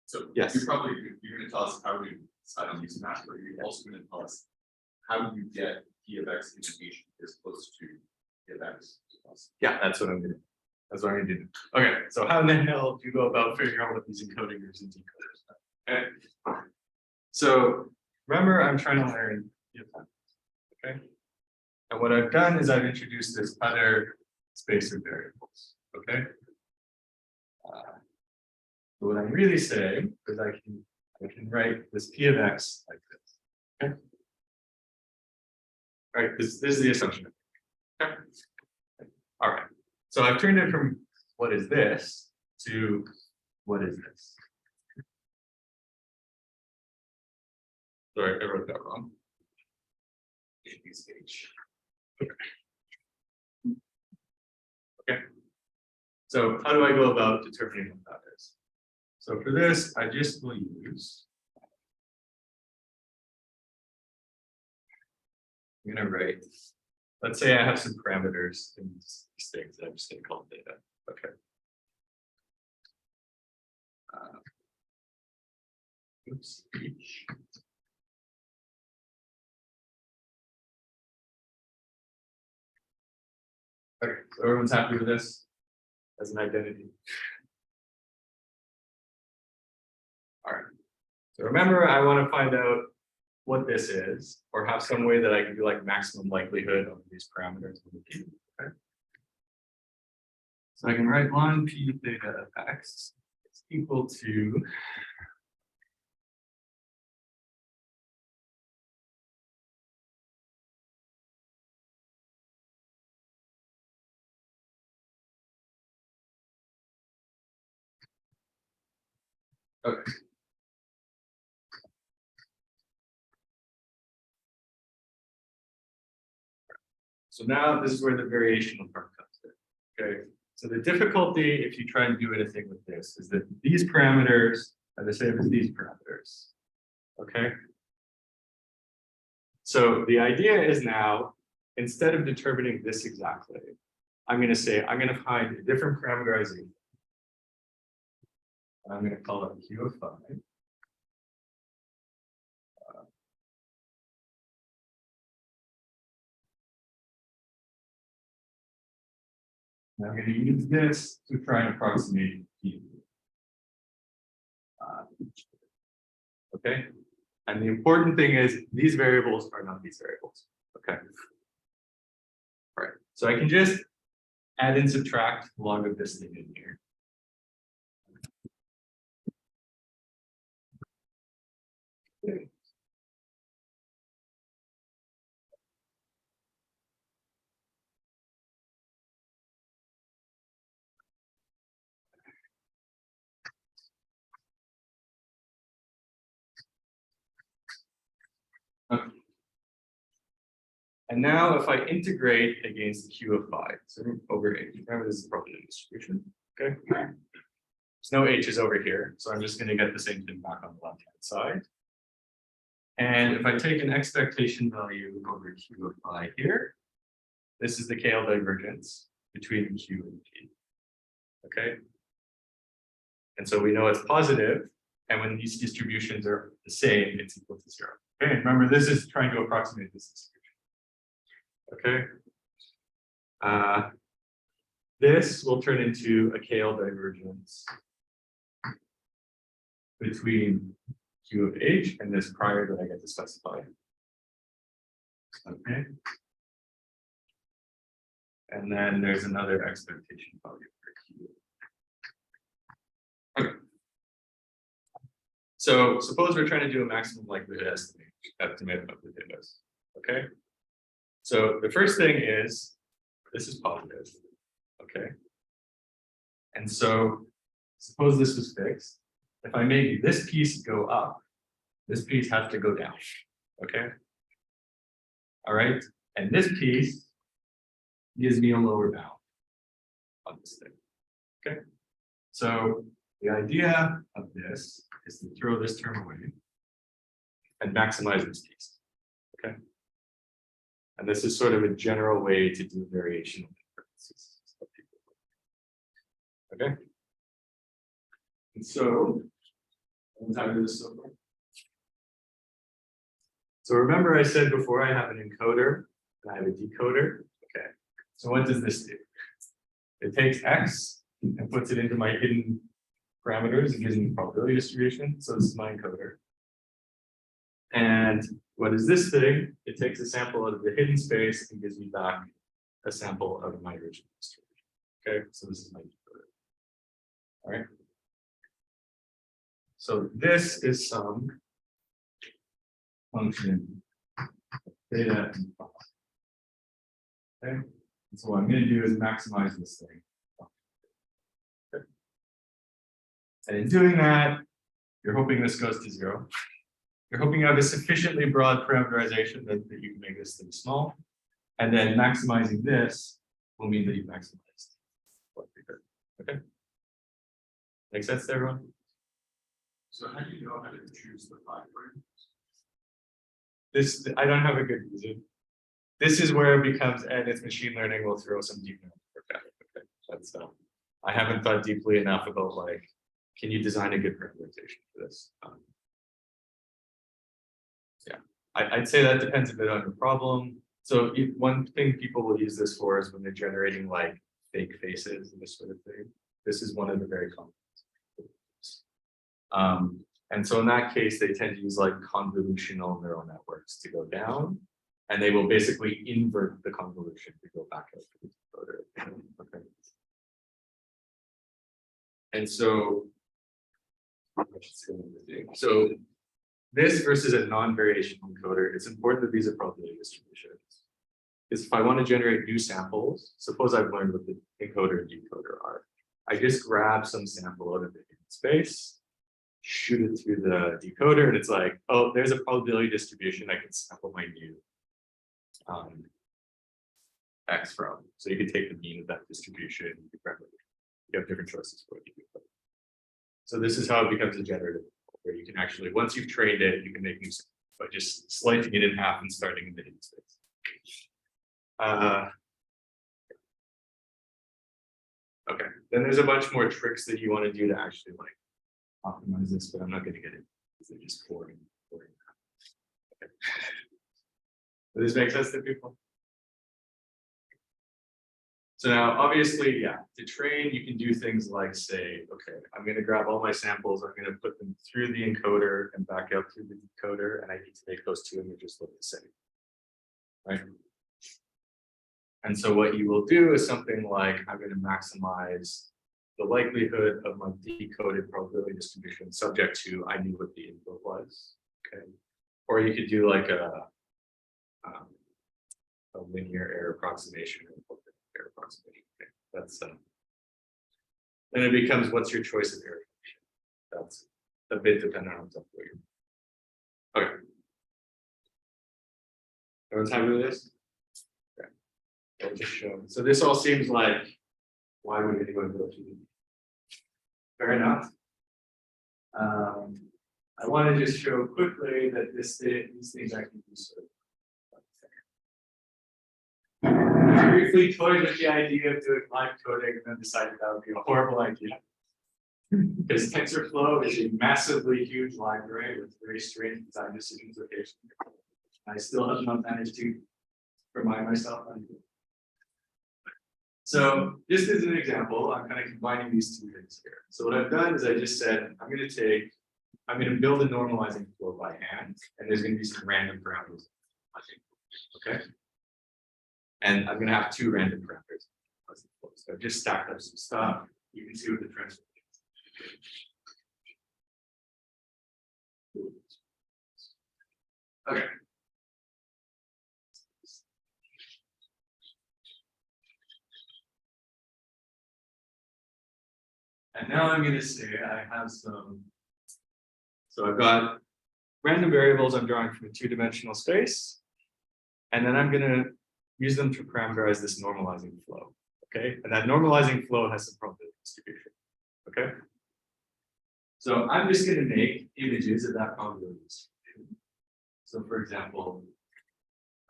[SPEAKER 4] So
[SPEAKER 2] yes,
[SPEAKER 4] you're going to tell us how to decide on these maps, but you're also going to tell us how do you get P of X information as close to P of X as possible.
[SPEAKER 2] Yeah, that's what I'm going to do. That's what I'm going to do. Okay, so how in the hell do you go about figuring out what these encoders and decoders are? Okay. So remember, I'm trying to learn P of X. Okay. And what I've done is I've introduced this other space of variables. Okay. So what I'm really saying is I can write this P of X like this. Okay. All right, this is the assumption. Okay. All right. So I've turned it from what is this to what is this. Sorry, I wrote that wrong. Okay. Okay. So how do I go about determining what that is? So for this, I just will use. I'm going to write. Let's say I have some parameters in these things that I'm just going to call data. Okay. Oops. Okay, so everyone's happy with this as an identity. All right. So remember, I want to find out what this is, or have some way that I can do like maximum likelihood of these parameters. Okay. So I can write 1 p theta of x is equal to okay. So now this is where the variational part comes in. Okay. So the difficulty, if you try and do anything with this, is that these parameters are the same as these parameters. Okay. So the idea is now, instead of determining this exactly, I'm going to say I'm going to find a different parameterization. I'm going to call it Q of phi. And I'm going to use this to try and approximate P. Okay. And the important thing is these variables are not these variables. Okay. All right. So I can just add and subtract log of this thing in here. Okay. And now if I integrate against Q of phi, so over H, remember this is probably a distribution. Okay. There's no H's over here, so I'm just going to get the same thing back on the left-hand side. And if I take an expectation value over Q of phi here, this is the KL divergence between Q and P. Okay. And so we know it's positive, and when these distributions are the same, it's equal to 0. Okay, remember this is trying to approximate this distribution. Okay. This will turn into a KL divergence between Q of H and this prior that I get to specify. Okay. And then there's another expectation value for Q. Okay. So suppose we're trying to do a maximum likelihood estimate of the datas. Okay. So the first thing is this is positive. Okay. And so suppose this was fixed. If I make this piece go up, this piece has to go down. Okay. All right. And this piece gives me a lower bound on this thing. Okay. So the idea of this is to throw this term away and maximize this piece. Okay. And this is sort of a general way to do variational differences. Okay. And so, let's have this so far. So remember I said before I have an encoder and I have a decoder. Okay. So what does this do? It takes X and puts it into my hidden parameters and gives me probability distribution. So this is my encoder. And what is this thing? It takes a sample out of the hidden space and gives me back a sample out of my original distribution. Okay, so this is my decoder. All right. So this is some function theta and phi. Okay, and so what I'm going to do is maximize this thing. Okay. And in doing that, you're hoping this goes to 0. You're hoping you have a sufficiently broad parameterization that you can make this thing small. And then maximizing this will mean that you've maximized what you could. Okay. Make sense to everyone?
[SPEAKER 4] So how do you know how to choose the phi parameters?
[SPEAKER 2] This, I don't have a good reason. This is where it becomes, and it's machine learning, we'll throw some deep learning. Okay. That's I haven't thought deeply enough about like, can you design a good parameterization for this? I'd say that depends a bit on the problem. So one thing people will use this for is when they're generating like fake faces and this sort of thing. This is one of the very common. And so in that case, they tend to use like convolutional neural networks to go down, and they will basically invert the convolution to go back out to the decoder. Okay. And so this versus a non-variational encoder, it's important that these are probability distributions. Because if I want to generate new samples, suppose I've learned what the encoder and decoder are. I just grab some sample out of the space, shoot it through the decoder, and it's like, oh, there's a probability distribution I can sample my new X from. So you can take the mean of that distribution, you have different choices for what you do. So this is how it becomes a generative, where you can actually, once you've trained it, you can make new samples by just slicing it in half and starting in the hidden space. Okay, then there's a bunch more tricks that you want to do to actually like optimize this, but I'm not going to get it because they're just boring. Okay. Does this make sense to people? So now, obviously, yeah, to train, you can do things like say, okay, I'm going to grab all my samples, I'm going to put them through the encoder and back out through the decoder, and I need to make those two images look the same, right? And so what you will do is something like, I'm going to maximize the likelihood of my decoded probability distribution subject to I knew what the input was, okay? Or you could do like a linear error approximation or error approximation. Okay, that's then it becomes what's your choice of error function. That's a bit dependent on what you're. Okay. Everyone's happy with this? Okay. I'll just show. So this all seems like, why would anyone go to? Fair enough. I want to just show quickly that these things actually do sort of. I briefly toyed with the idea of doing live coding and then decided that would be a horrible idea. Because TensorFlow is a massively huge library with very strange design decisions occasionally. I still have not managed to remind myself on it. So just as an example, I'm kind of combining these two things here. So what I've done is I just said, I'm going to build a normalizing flow by hand, and there's going to be some random parameters. Okay. And I'm going to have two random parameters. So I've just stacked up some stuff. You can see what the transformation is. Okay. And now I'm going to say I have some. So I've got random variables I'm drawing from a two-dimensional space. And then I'm going to use them to parameterize this normalizing flow. Okay. And that normalizing flow has some probability distribution. Okay. So I'm just going to make images of that probability distribution. So for example,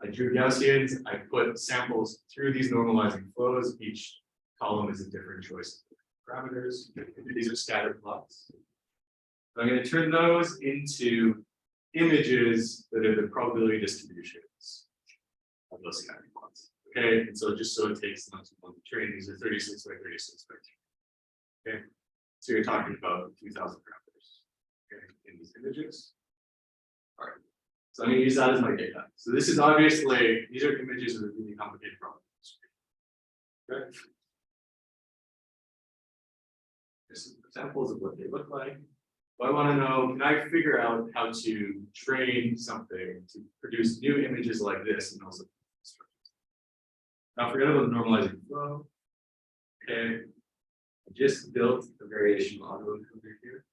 [SPEAKER 2] I drew Gaussians, I put samples through these normalizing flows. Each column is a different choice of parameters. These are scatter plots. So I'm going to turn those into images that are the probability distributions of those scatter plots. Okay, and so just so it takes not too long to train, these are 36 by 36 by 3. Okay, so you're talking about 2,000 parameters. Okay, in these images. All right, so I'm going to use that as my data. So this is obviously, these are images of a really complicated problem. Okay. Here's some examples of what they look like. But I want to know, can I figure out how to train something to produce new images like this and also now forget about the normalizing flow. Okay, I just built a variational autoencoder here.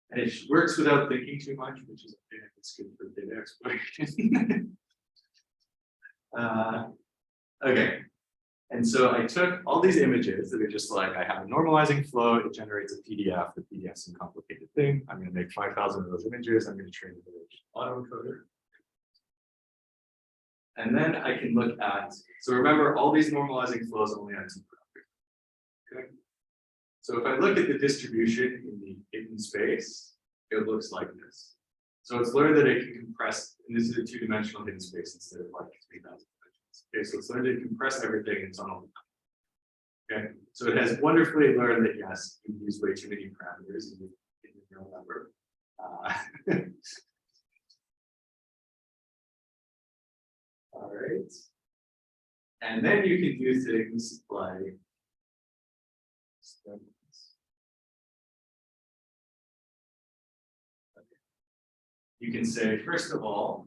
[SPEAKER 2] And it works without thinking too much, which is okay, it's good for data exploration. Okay. And so I took all these images that are just like, I have a normalizing flow, it generates a PDF, the PDF is a complicated thing. I'm going to make 5,000 of those images, I'm going to train the autoencoder. And then I can look at, so remember all these normalizing flows only have two parameters. Okay. So if I look at the distribution in the hidden space, it looks like this. So it's learned that it can compress And this is a two-dimensional hidden space instead of like 3,000 dimensions. Okay, so it's learned to compress everything and it's on all the time. Okay, so it has wonderfully learned that yes, you use way too many parameters in the neural network. All right. And then you can do things like you can say, first of all,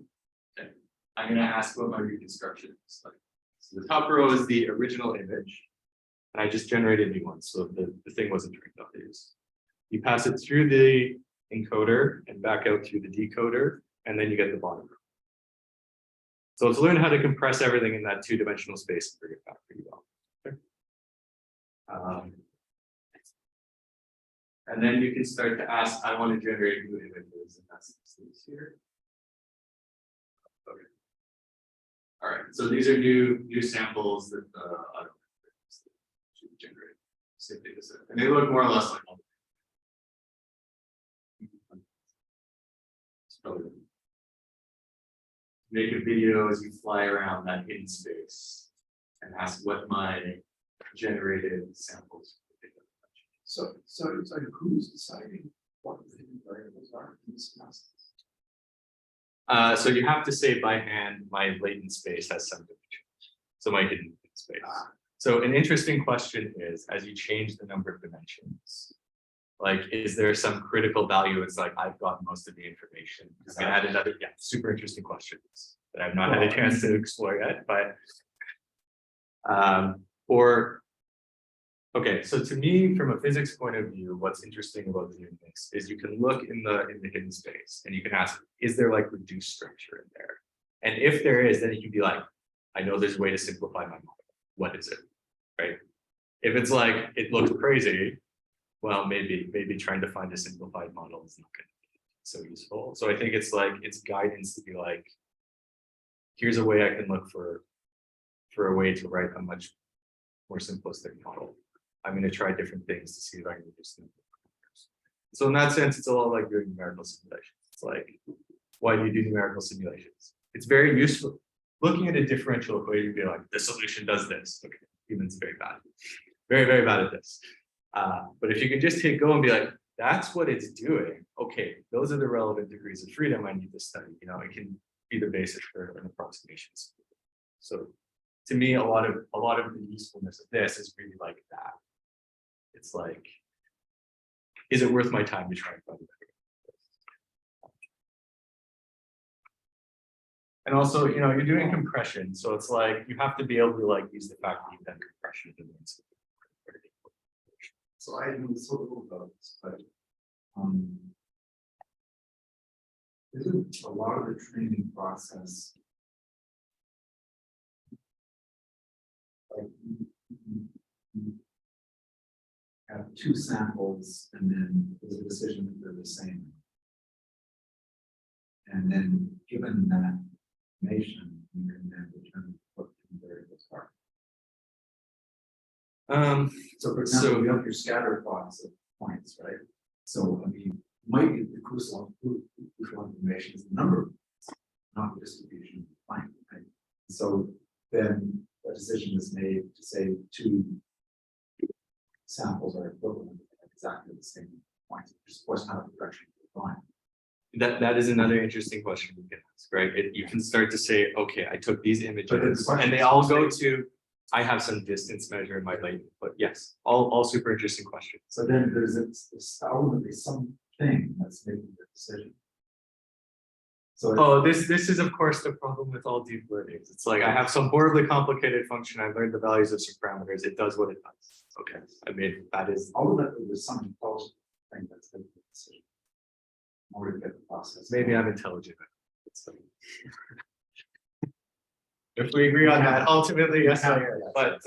[SPEAKER 2] okay, I'm going to ask what my reconstruction looks like. So the top row is the original image, and I just generated new ones, so the thing wasn't trained on these. You pass it through the encoder and back out through the decoder, and then you get the bottom row. So let's learn how to compress everything in that two-dimensional space and bring it back pretty well. Okay. And then you can start to ask, I want to generate new images, and that's these here. Okay. All right, so these are new samples that should generate. Same data set. And they look more or less like all. Make a video as you fly around that hidden space and ask what my generated samples.
[SPEAKER 5] So it's like who's deciding what the hidden variables are in this process?
[SPEAKER 2] So you have to say by hand, my latent space has some dimensions. So my hidden space. So an interesting question is, as you change the number of dimensions, like, is there some critical value? It's like, I've got most of the information. I'm gonna add another, yeah, super interesting questions that I've not had a chance to explore yet, but okay, so to me, from a physics point of view, what's interesting about doing this is you can look in the hidden space and you can ask, is there like reduced structure in there? And if there is, then you can be like, I know there's a way to simplify my model. What is it? Right? If it's like it looks crazy, well, maybe trying to find a simplified model is not going to be so useful. So I think it's like it's guidance to be like, here's a way I can look for a way to write a much more simplistic model. I'm going to try different things to see if I can reduce them. So in that sense, it's a lot like doing numerical simulations. It's like, why do you do numerical simulations? It's very useful. Looking at a differential equation, you'd be like, the solution does this. Okay, humans very bad, very, very bad at this. But if you can just go and be like, that's what it's doing. Okay, those are the relevant degrees of freedom I need to study. You know, it can be the basis for an approximation. So to me, a lot of the usefulness of this is really like that. It's like, is it worth my time to try and find it? And also, you know, you're doing compression, so it's like you have to be able to like use the fact that you've done compression.
[SPEAKER 5] So I know so little about this, but isn't a lot of the training process like you have two samples and then there's a decision that they're the same. And then given that information, you can then determine what the variables are. So for example, you have your scatter plots of points, right? So I mean, might be the crucial information is the number of points, not the distribution of the point, right? So then a decision is made to say two samples are equivalent at exactly the same points, which is of course not the direction of the line.
[SPEAKER 2] That is another interesting question you can ask, right? You can start to say, okay, I took these images and they all go to, I have some distance measure in my latent, but yes, all super interesting questions.
[SPEAKER 5] So then there's this ultimately something that's making the decision. So
[SPEAKER 2] this is of course the problem with all deep learning. It's like I have some horribly complicated function. I learned the values of some parameters. It does what it does. Okay, I mean that is
[SPEAKER 5] ultimately there's some intelligent thing that's making the decision. In order to get the process.
[SPEAKER 2] Maybe I'm intelligent. If we agree on that, ultimately yes, I am. But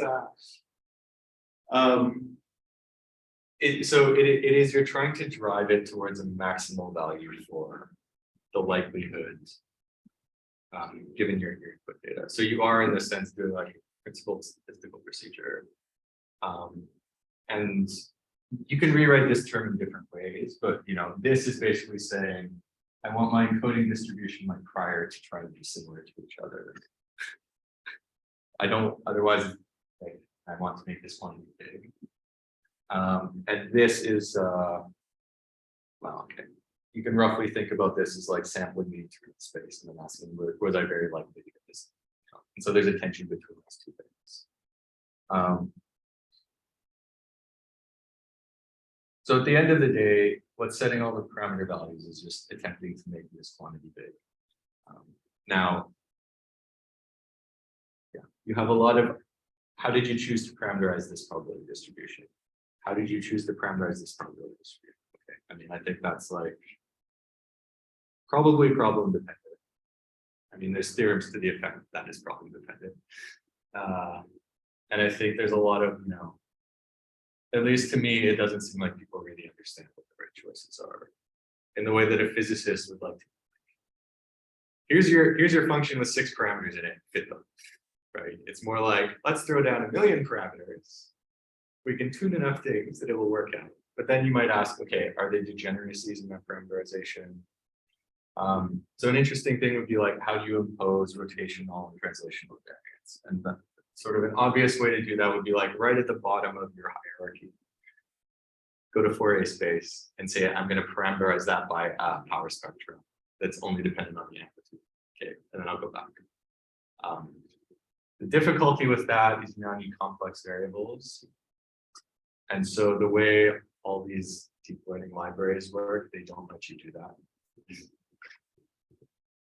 [SPEAKER 2] it is you're trying to drive it towards a maximal value for the likelihood given your input data. So you are in the sense doing like a principled statistical procedure. And you can rewrite this term in different ways, but you know, this is basically saying I want my encoding distribution like prior to try to be similar to each other. I don't, otherwise, like, I want to make this quantity big. And this is, well, okay. You can roughly think about this as like sampling the internal space and then asking, was I very likely to get this? And so there's a tension between those two things. So at the end of the day, what's setting all the parameter values is just attempting to make this quantity big. Now, yeah, you have a lot of, how did you choose to parameterize this probability distribution? How did you choose to parameterize this probability distribution? Okay, I mean, I think that's like probably problem dependent. I mean, there's theorems to the effect that is problem dependent. And I think there's a lot of, you know, at least to me, it doesn't seem like people really understand what the right choices are in the way that a physicist would like to. Here's your function with 6 parameters in it, fit them, right? It's more like, let's throw down 1 million parameters. We can tune enough things that it will work out. But then you might ask, okay, are there degeneracies in that parameterization? So an interesting thing would be like, how do you impose rotational and translational variance? And the, sort of an obvious way to do that would be like right at the bottom of your hierarchy. Go to Fourier space and say, I'm going to parameterize that by a power spectrum that's only dependent on the amplitude. Okay, and then I'll go back. The difficulty with that is you now need complex variables. And so the way all these deep learning libraries work, they don't let you do that.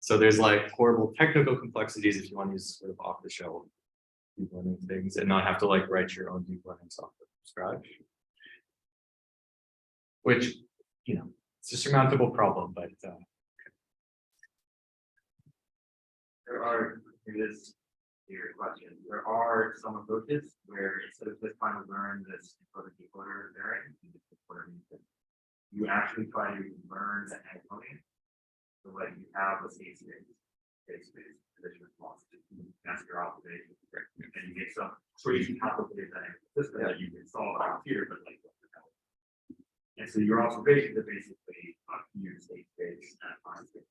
[SPEAKER 2] So there's like horrible technical complexities if you want to use sort of off the shelf deep learning things and not have to like write your own deep learning software from scratch. Which, you know, it's a surmountable problem, but
[SPEAKER 3] There are, here's your question. There are some approaches where instead of just trying to learn this encoder variant, you actually try to learn the encoding so that you have a space position velocity. That's your observation. Right. And you get some crazy complicated system that you can solve out here, but like and so your observations are basically your state space and time space.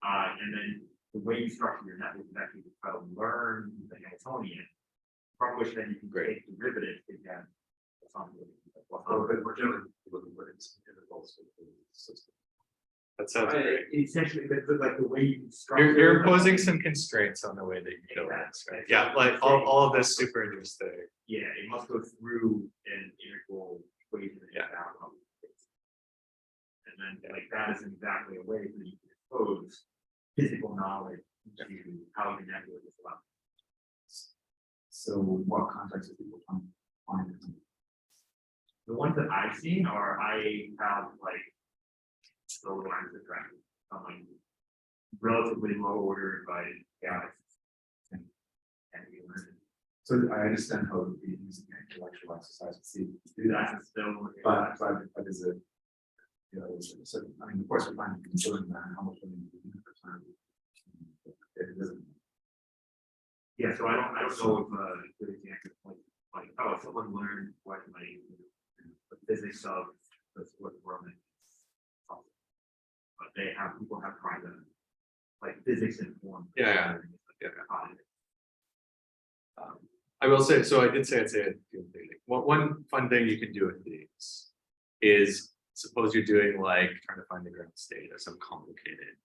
[SPEAKER 3] And then the way you structure your network is actually to try to learn the Hamiltonian, from which then you can take derivatives to get something.
[SPEAKER 4] But we're generally looking for intervals for the system.
[SPEAKER 2] that sounds great.
[SPEAKER 3] Essentially, like the way you structure.
[SPEAKER 2] You're imposing some constraints on the way that you build this, right? Yeah, like all of this super interesting.
[SPEAKER 3] Yeah, it must go through an integral equation.
[SPEAKER 2] Yeah.
[SPEAKER 3] And then like that is exactly a way that you can expose physical knowledge to how the network is allowed.
[SPEAKER 5] So what context do people find?
[SPEAKER 3] The ones that I've seen are I have like the lines of track, like relatively low order by galaxies. And we learn.
[SPEAKER 5] So I understand how it would be using intellectual exercise to see do that,
[SPEAKER 3] That's still.
[SPEAKER 5] but is it, you know, so I mean, of course, we're finding considering that how much we need for time. It doesn't.
[SPEAKER 3] Yeah, so I don't know if good example like oh someone learned what like the physics of the sport world, but they have people have tried to like physics informed.
[SPEAKER 2] Yeah. I will say, so I did say I'd say it. One fun thing you can do with these is suppose you're doing like trying to find the ground state of some complicated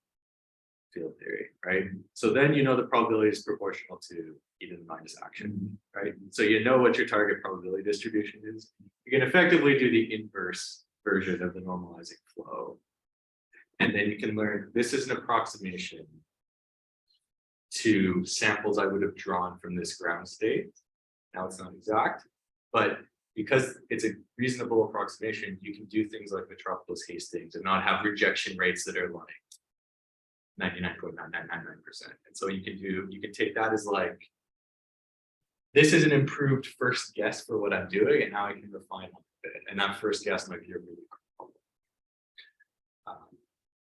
[SPEAKER 2] field theory, right? So then you know the probability is proportional to e to the minus action, right? So you know what your target probability distribution is. You can effectively do the inverse version of the normalizing flow. And then you can learn this is an approximation to samples I would have drawn from this ground state. Now it's not exact, but because it's a reasonable approximation, you can do things like Metropolis Hastings and not have rejection rates that are like 99.9999%. And so you can take that as like, this is an improved first guess for what I'm doing, and now I can refine on it. And that first guess might be a really hard problem.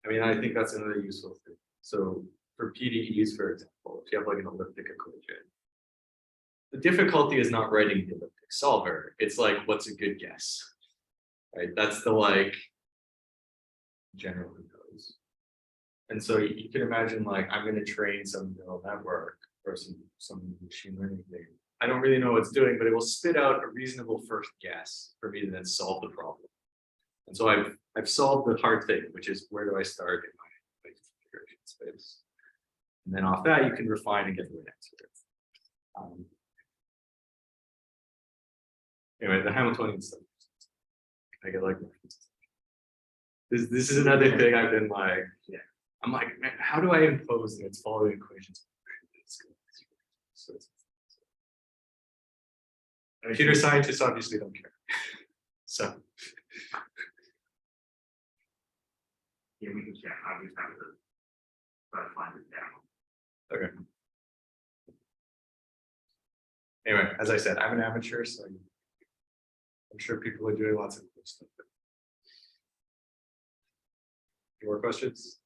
[SPEAKER 2] I mean, I think that's another useful thing. So for PDEs, for example, if you have like an elliptic equation, the difficulty is not writing the elliptic solver. It's like, what's a good guess, right? That's the like general who knows. And so you can imagine like, I'm gonna train some neural network or some machine learning thing. I don't really know what it's doing, but it will spit out a reasonable first guess for me to then solve the problem. And so I've solved the hard thing, which is where do I start in my configuration space? And then off that, you can refine and get the right answer. Anyway, the Hamiltonian stuff. I get like this is another thing I've been like, yeah. I'm like, man, how do I impose its following equations? So computer scientists obviously don't care. So
[SPEAKER 3] Yeah, we can check, I just have to try to find it down.
[SPEAKER 2] okay. Anyway, as I said, I'm an amateur, so I'm sure people are doing lots of cool stuff. Any more questions?